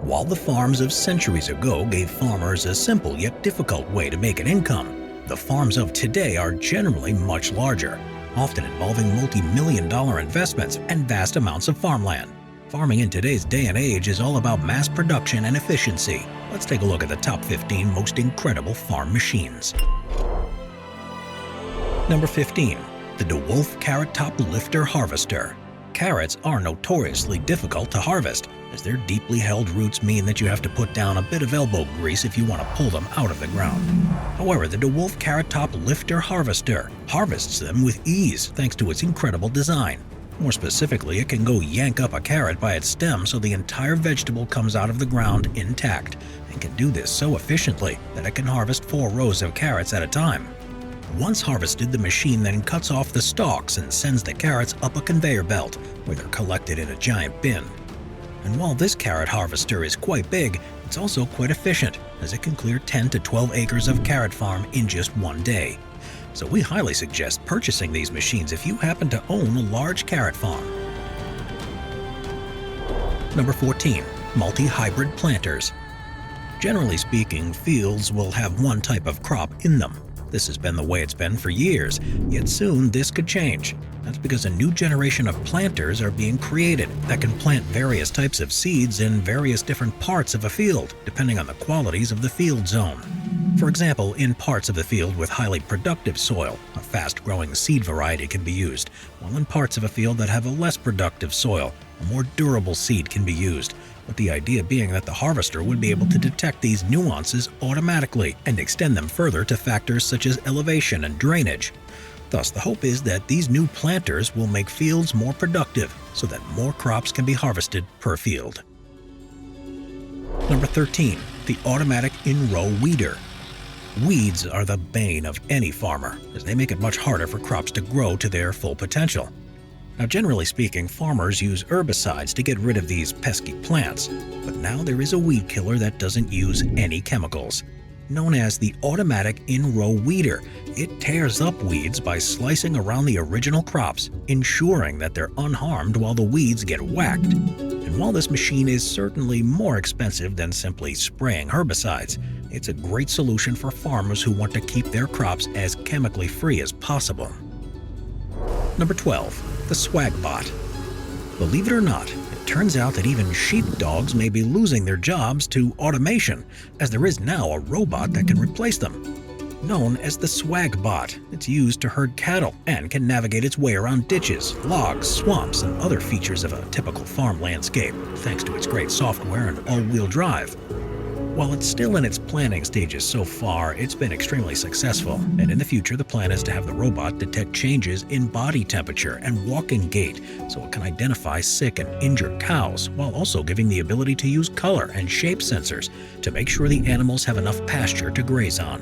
While the farms of centuries ago gave farmers a simple yet difficult way to make an income, the farms of today are generally much larger, often involving multi-million-dollar investments and vast amounts of farmland. Farming in today's day and age is all about mass production and efficiency. Let's take a look at the top 15 most incredible farm machines. Number 15. The Dewolf Carrot Top Lifter Harvester. Carrots are notoriously difficult to harvest, as their deeply held roots mean that you have to put down a bit of elbow grease if you want to pull them out of the ground. However, the Dewolf Carrot Top Lifter Harvester harvests them with ease thanks to its incredible design. More specifically, it can go yank up a carrot by its stem so the entire vegetable comes out of the ground intact, and can do this so efficiently that it can harvest 4 rows of carrots at a time. Once harvested, the machine then cuts off the stalks and sends the carrots up a conveyor belt, where they're collected in a giant bin. And while this carrot harvester is quite big, it's also quite efficient, as it can clear 10 to 12 acres of carrot farm in just one day. So we highly suggest purchasing these machines if you happen to own a large carrot farm. Number 14. MultiHybrid Planters. Generally speaking, fields will have one type of crop in them. This has been the way it's been for years, yet soon this could change. That's because a new generation of planters are being created that can plant various types of seeds in various different parts of a field, depending on the qualities of the field zone. For example, in parts of the field with highly productive soil, a fast-growing seed variety can be used, while in parts of a field that have a less productive soil, a more durable seed can be used, with the idea being that the harvester would be able to detect these nuances automatically and extend them further to factors such as elevation and drainage. Thus, the hope is that these new planters will make fields more productive so that more crops can be harvested per field. Number 13. The Automatic In-Row Weeder. Weeds are the bane of any farmer, as they make it much harder for crops to grow to their full potential. Now, generally speaking, farmers use herbicides to get rid of these pesky plants, but now there is a weed killer that doesn't use any chemicals. Known as the Automatic In-Row Weeder, it tears up weeds by slicing around the original crops, ensuring that they're unharmed while the weeds get whacked. And while this machine is certainly more expensive than simply spraying herbicides, it's a great solution for farmers who want to keep their crops as chemically free as possible. Number 12. The Swagbot. Believe it or not, it turns out that even sheepdogs may be losing their jobs to automation, as there is now a robot that can replace them. Known as the Swagbot, it's used to herd cattle and can navigate its way around ditches, logs, swamps, and other features of a typical farm landscape, thanks to its great software and all-wheel drive. While it's still in its planning stages so far, it's been extremely successful, and in the future the plan is to have the robot detect changes in body temperature and walking gait so it can identify sick and injured cows, while also giving the ability to use color and shape sensors to make sure the animals have enough pasture to graze on.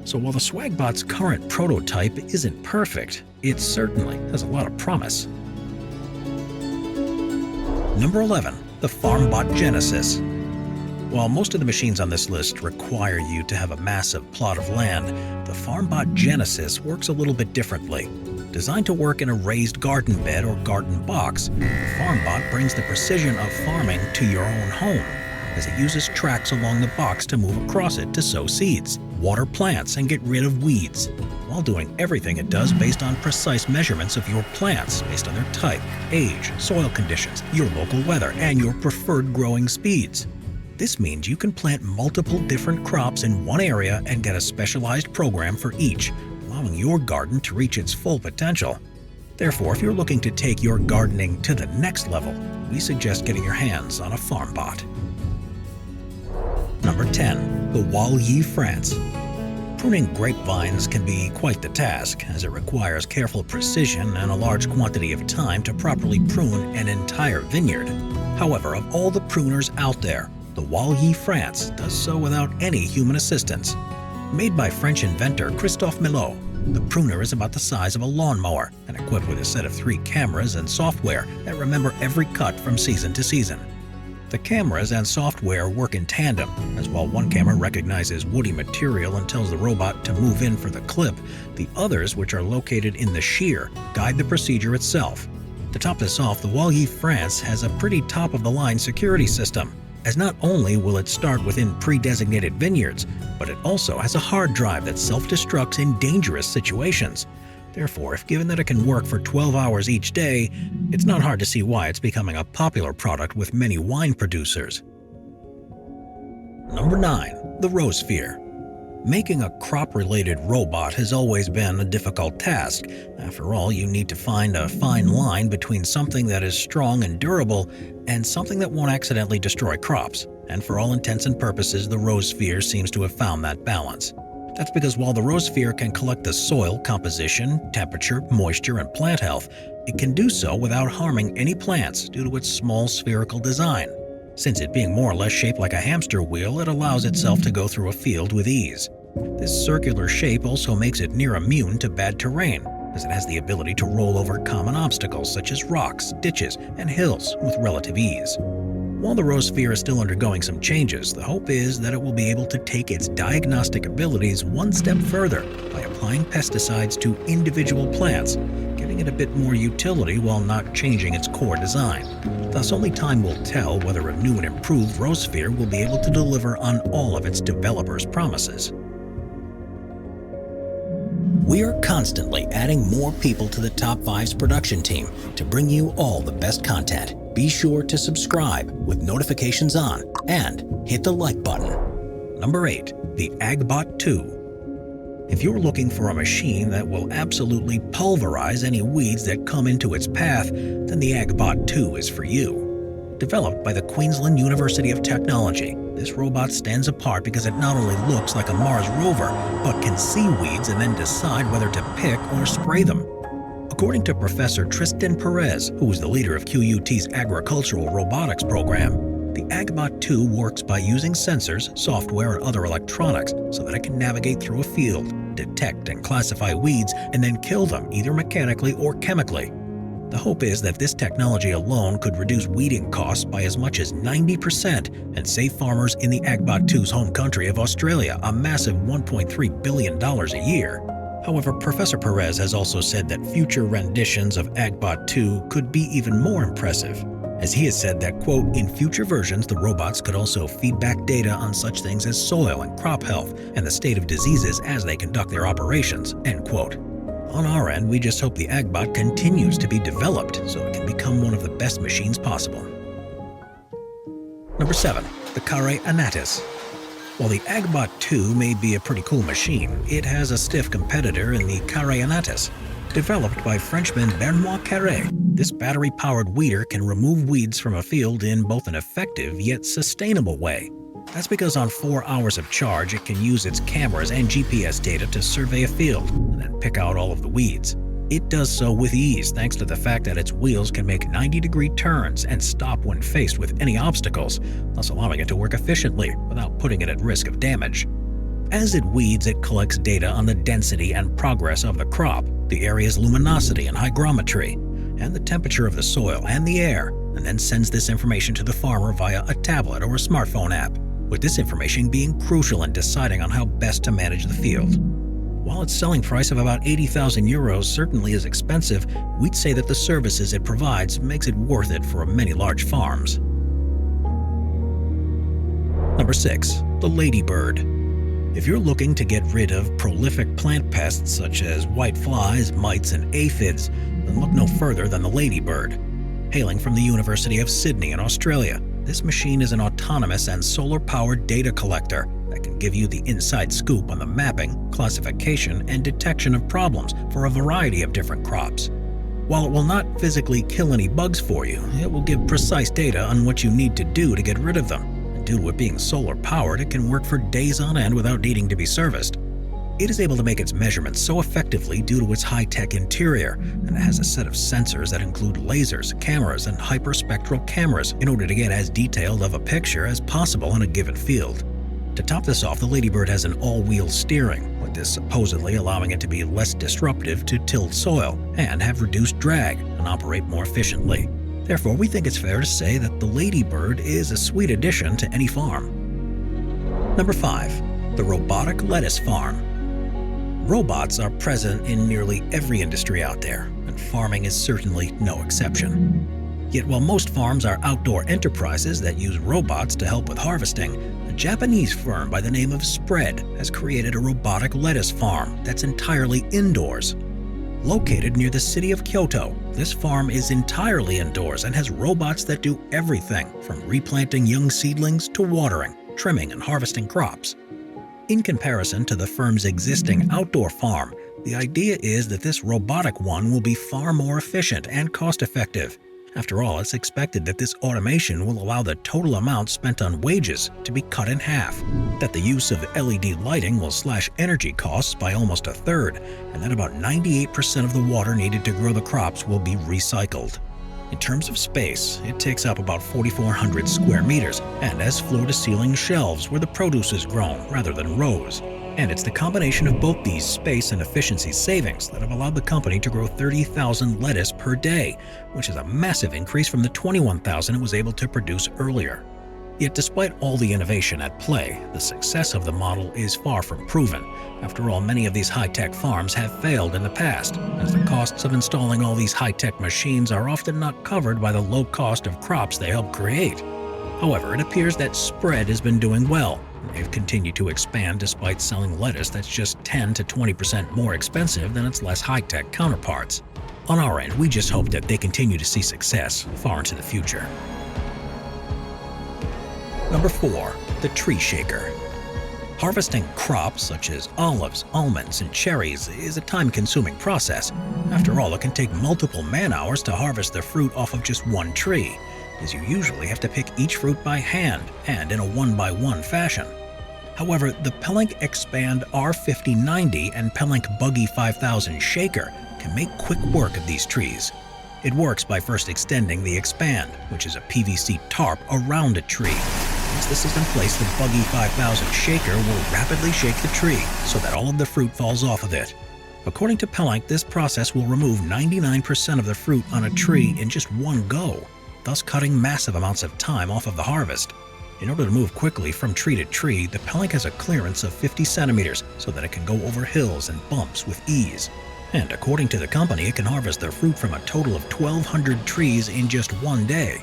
So while the Swagbot's current prototype isn't perfect, it certainly has a lot of promise. Number 11. The Farmbot Genesis. While most of the machines on this list require you to have a massive plot of land, the Farmbot Genesis works a little bit differently. Designed to work in a raised garden bed or garden box, the Farmbot brings the precision of farming to your own home, as it uses tracks along the box to move across it to sow seeds, water plants, and get rid of weeds, while doing everything it does based on precise measurements of your plants based on their type, age, soil conditions, your local weather, and your preferred growing speeds. This means you can plant multiple different crops in one area and get a specialized program for each, allowing your garden to reach its full potential. Therefore, if you're looking to take your gardening to the next level, we suggest getting your hands on a Farmbot. Number 10. The WyeFrance. Pruning grapevines can be quite the task, as it requires careful precision and a large quantity of time to properly prune an entire vineyard. However, of all the pruners out there, the WyeFrance does so without any human assistance. Made by French inventor Christophe Milot, the pruner is about the size of a lawnmower and equipped with a set of 3 cameras and software that remember every cut from season to season. The cameras and software work in tandem, as while one camera recognizes woody material and tells the robot to move in for the clip, the others, which are located in the shear, guide the procedure itself. To top this off, the WyeFrance has a pretty top-of-the-line security system. as not only will it start within pre-designated vineyards, but it also has a hard drive that self-destructs in dangerous situations. Therefore, if given that it can work for 12 hours each day, it's not hard to see why it's becoming a popular product with many wine producers. Number 9. The Rosphere. Making a crop-related robot has always been a difficult task. After all, you need to find a fine line between something that is strong and durable and something that won't accidentally destroy crops. And for all intents and purposes, the Rosphere seems to have found that balance. That's because while the Rosphere can collect the soil composition, temperature, moisture, and plant health, it can do so without harming any plants due to its small spherical design. Since it being more or less shaped like a hamster wheel, it allows itself to go through a field with ease. This circular shape also makes it near immune to bad terrain, as it has the ability to roll over common obstacles such as rocks, ditches, and hills with relative ease. While the Rosphere is still undergoing some changes, the hope is that it will be able to take its diagnostic abilities one step further by applying pesticides to individual plants, giving it a bit more utility while not changing its core design. Thus, only time will tell whether a new and improved Rosphere will be able to deliver on all of its developers' promises. We are constantly adding more people to the Top 5's production team to bring you all the best content. Be sure to subscribe with notifications on and hit the like button. Number 8. The AgBot II. If you're looking for a machine that will absolutely pulverize any weeds that come into its path, then the AgBot II is for you. Developed by the Queensland University of Technology, this robot stands apart because it not only looks like a Mars rover, but can see weeds and then decide whether to pick or spray them. According to Professor Tristan Perez, who is the leader of QUT's agricultural robotics program, the AgBot II works by using sensors, software, and other electronics so that it can navigate through a field, detect and classify weeds, and then kill them either mechanically or chemically. The hope is that this technology alone could reduce weeding costs by as much as 90% and save farmers in the AgBot II's home country of Australia a massive $1.3 billion a year. However, Professor Perez has also said that future renditions of AgBot II could be even more impressive, as he has said that, quote, in future versions the robots could also feed back data on such things as soil and crop health and the state of diseases as they conduct their operations, end quote. On our end, we just hope the AgBot continues to be developed so it can become one of the best machines possible. Number 7. The KARI Anatis. While the AgBot II may be a pretty cool machine, it has a stiff competitor in the KARI Anatis. Developed by Frenchman Benoit Carré, this battery-powered weeder can remove weeds from a field in both an effective yet sustainable way. That's because on 4 hours of charge, it can use its cameras and GPS data to survey a field and then pick out all of the weeds. It does so with ease thanks to the fact that its wheels can make 90-degree turns and stop when faced with any obstacles, thus allowing it to work efficiently without putting it at risk of damage. As it weeds, it collects data on the density and progress of the crop, the area's luminosity and hygrometry, and the temperature of the soil and the air, and then sends this information to the farmer via a tablet or a smartphone app, with this information being crucial in deciding on how best to manage the field. While its selling price of about €80,000 certainly is expensive, we'd say that the services it provides makes it worth it for many large farms. Number 6. The Ladybird. If you're looking to get rid of prolific plant pests such as whiteflies, mites, and aphids, then look no further than the Ladybird. Hailing from the University of Sydney in Australia, this machine is an autonomous and solar-powered data collector that can give you the inside scoop on the mapping, classification, and detection of problems for a variety of different crops. While it will not physically kill any bugs for you, it will give precise data on what you need to do to get rid of them. And due to it being solar-powered, it can work for days on end without needing to be serviced. It is able to make its measurements so effectively due to its high-tech interior, and it has a set of sensors that include lasers, cameras, and hyperspectral cameras in order to get as detailed of a picture as possible in a given field. To top this off, the Ladybird has an all-wheel steering, with this supposedly allowing it to be less disruptive to tilled soil and have reduced drag and operate more efficiently. Therefore, we think it's fair to say that the Ladybird is a sweet addition to any farm. Number 5. The Robotic Lettuce Farm. Robots are present in nearly every industry out there, and farming is certainly no exception. Yet while most farms are outdoor enterprises that use robots to help with harvesting, a Japanese firm by the name of Spread has created a robotic lettuce farm that's entirely indoors. Located near the city of Kyoto, this farm is entirely indoors and has robots that do everything from replanting young seedlings to watering, trimming, and harvesting crops. In comparison to the firm's existing outdoor farm, the idea is that this robotic one will be far more efficient and cost-effective. After all, it's expected that this automation will allow the total amount spent on wages to be cut in half, that the use of LED lighting will slash energy costs by almost a third, and that about 98% of the water needed to grow the crops will be recycled. In terms of space, it takes up about 4,400 square meters and has floor-to-ceiling shelves where the produce is grown rather than rows. And it's the combination of both these space and efficiency savings that have allowed the company to grow 30,000 lettuce per day, which is a massive increase from the 21,000 it was able to produce earlier. Yet despite all the innovation at play, the success of the model is far from proven. After all, many of these high-tech farms have failed in the past, as the costs of installing all these high-tech machines are often not covered by the low cost of crops they help create. However, it appears that Spread has been doing well. They've continued to expand despite selling lettuce that's just 10 to 20% more expensive than its less high-tech counterparts. On our end, we just hope that they continue to see success far into the future. Number 4. The Tree Shaker. Harvesting crops such as olives, almonds, and cherries is a time-consuming process. After all, it can take multiple man-hours to harvest the fruit off of just one tree, as you usually have to pick each fruit by hand and in a one-by-one fashion. However, the Pellenc Expand R5090 and Pellenc Buggy 5000 Shaker can make quick work of these trees. It works by first extending the Expand, which is a PVC tarp around a tree. Once this is in place, the Buggy 5000 Shaker will rapidly shake the tree so that all of the fruit falls off of it. According to Pellenc, this process will remove 99% of the fruit on a tree in just one go, thus cutting massive amounts of time off of the harvest. In order to move quickly from tree to tree, the Pellenc has a clearance of 50 centimeters so that it can go over hills and bumps with ease. And according to the company, it can harvest their fruit from a total of 1,200 trees in just one day.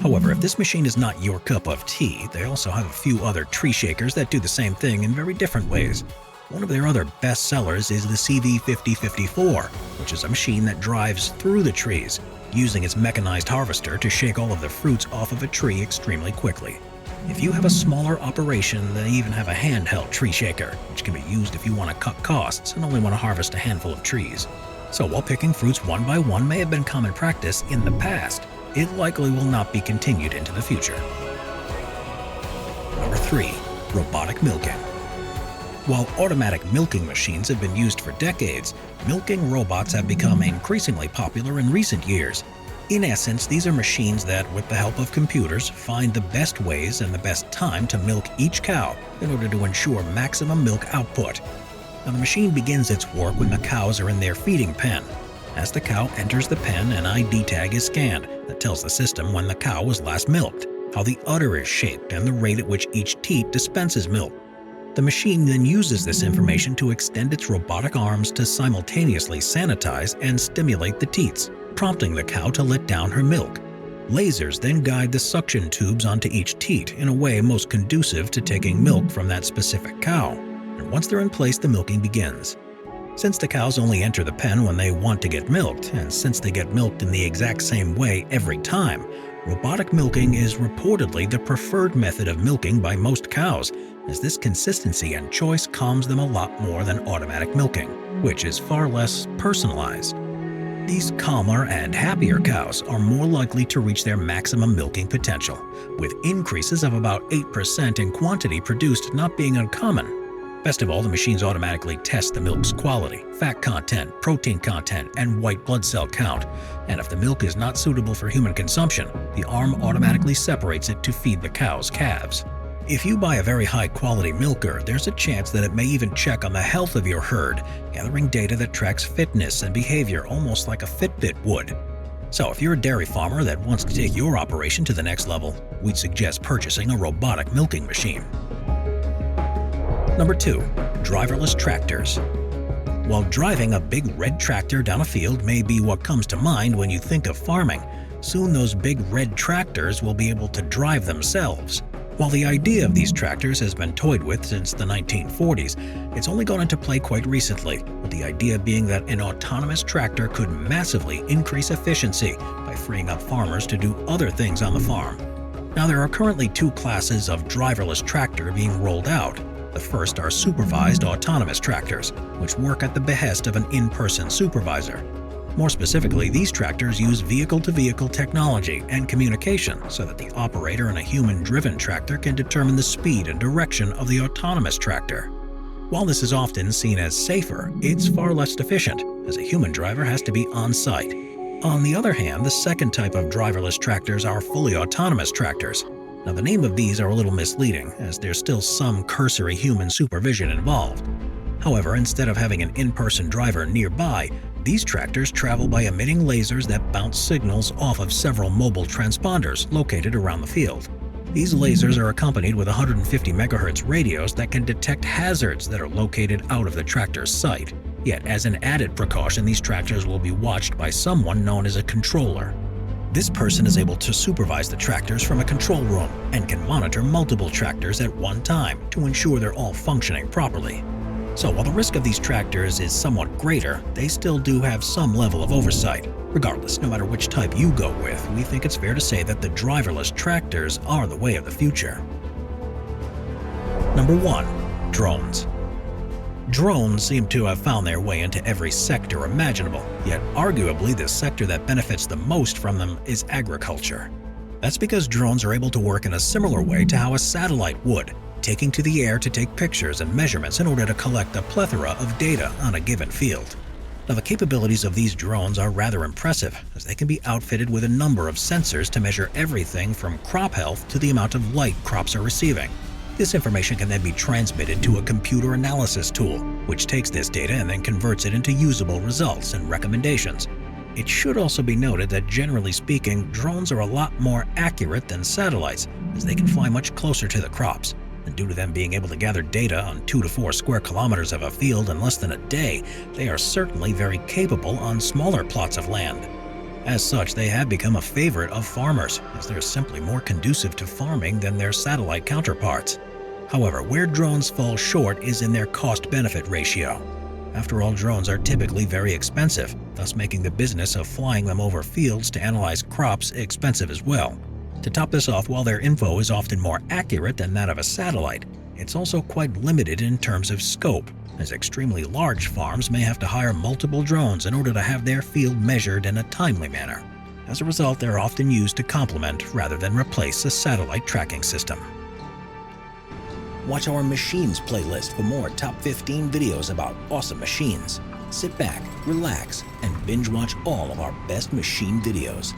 However, if this machine is not your cup of tea, they also have a few other tree shakers that do the same thing in very different ways. One of their other best sellers is the CV5054, which is a machine that drives through the trees, using its mechanized harvester to shake all of the fruits off of a tree extremely quickly. If you have a smaller operation, they even have a handheld tree shaker, which can be used if you want to cut costs and only want to harvest a handful of trees. So while picking fruits one by one may have been common practice in the past, it likely will not be continued into the future. Number 3. Robotic Milking. While automatic milking machines have been used for decades, milking robots have become increasingly popular in recent years. In essence, these are machines that, with the help of computers, find the best ways and the best time to milk each cow in order to ensure maximum milk output. Now, the machine begins its work when the cows are in their feeding pen. As the cow enters the pen, an ID tag is scanned that tells the system when the cow was last milked, how the udder is shaped, and the rate at which each teat dispenses milk. The machine then uses this information to extend its robotic arms to simultaneously sanitize and stimulate the teats, prompting the cow to let down her milk. Lasers then guide the suction tubes onto each teat in a way most conducive to taking milk from that specific cow. And once they're in place, the milking begins. Since the cows only enter the pen when they want to get milked, and since they get milked in the exact same way every time, robotic milking is reportedly the preferred method of milking by most cows, as this consistency and choice calms them a lot more than automatic milking, which is far less personalized. These calmer and happier cows are more likely to reach their maximum milking potential, with increases of about 8% in quantity produced not being uncommon. Best of all, the machines automatically test the milk's quality, fat content, protein content, and white blood cell count. And if the milk is not suitable for human consumption, the arm automatically separates it to feed the cow's calves. If you buy a very high-quality milker, there's a chance that it may even check on the health of your herd, gathering data that tracks fitness and behavior almost like a Fitbit would. So if you're a dairy farmer that wants to take your operation to the next level, we'd suggest purchasing a robotic milking machine. Number 2. Driverless tractors. While driving a big red tractor down a field may be what comes to mind when you think of farming, Soon those big red tractors will be able to drive themselves. While the idea of these tractors has been toyed with since the 1940s, it's only gone into play quite recently, with the idea being that an autonomous tractor could massively increase efficiency by freeing up farmers to do other things on the farm. Now, there are currently two classes of driverless tractor being rolled out. The first are supervised autonomous tractors, which work at the behest of an in-person supervisor. More specifically, these tractors use vehicle-to-vehicle technology and communication so that the operator in a human-driven tractor can determine the speed and direction of the autonomous tractor. While this is often seen as safer, it's far less efficient, as a human driver has to be on site. On the other hand, the second type of driverless tractors are fully autonomous tractors. Now, the name of these are a little misleading, as there's still some cursory human supervision involved. However, instead of having an in-person driver nearby, these tractors travel by emitting lasers that bounce signals off of several mobile transponders located around the field. These lasers are accompanied with 150 MHz radios that can detect hazards that are located out of the tractor's sight. Yet, as an added precaution, these tractors will be watched by someone known as a controller. This person is able to supervise the tractors from a control room and can monitor multiple tractors at one time to ensure they're all functioning properly. So while the risk of these tractors is somewhat greater, they still do have some level of oversight. Regardless, no matter which type you go with, we think it's fair to say that the driverless tractors are the way of the future. Number 1. Drones. Drones seem to have found their way into every sector imaginable, yet arguably the sector that benefits the most from them is agriculture. That's because drones are able to work in a similar way to how a satellite would, taking to the air to take pictures and measurements in order to collect a plethora of data on a given field. Now, the capabilities of these drones are rather impressive, as they can be outfitted with a number of sensors to measure everything from crop health to the amount of light crops are receiving. This information can then be transmitted to a computer analysis tool, which takes this data and then converts it into usable results and recommendations. It should also be noted that generally speaking, drones are a lot more accurate than satellites, as they can fly much closer to the crops. And due to them being able to gather data on 2 to 4 square kilometers of a field in less than a day, they are certainly very capable on smaller plots of land. As such, they have become a favorite of farmers, as they're simply more conducive to farming than their satellite counterparts. However, where drones fall short is in their cost-benefit ratio. After all, drones are typically very expensive, thus making the business of flying them over fields to analyze crops expensive as well. To top this off, while their info is often more accurate than that of a satellite, it's also quite limited in terms of scope, as extremely large farms may have to hire multiple drones in order to have their field measured in a timely manner. As a result, they're often used to complement rather than replace a satellite tracking system. Watch our Machines playlist for more top 15 videos about awesome machines. Sit back, relax, and binge watch all of our best machine videos.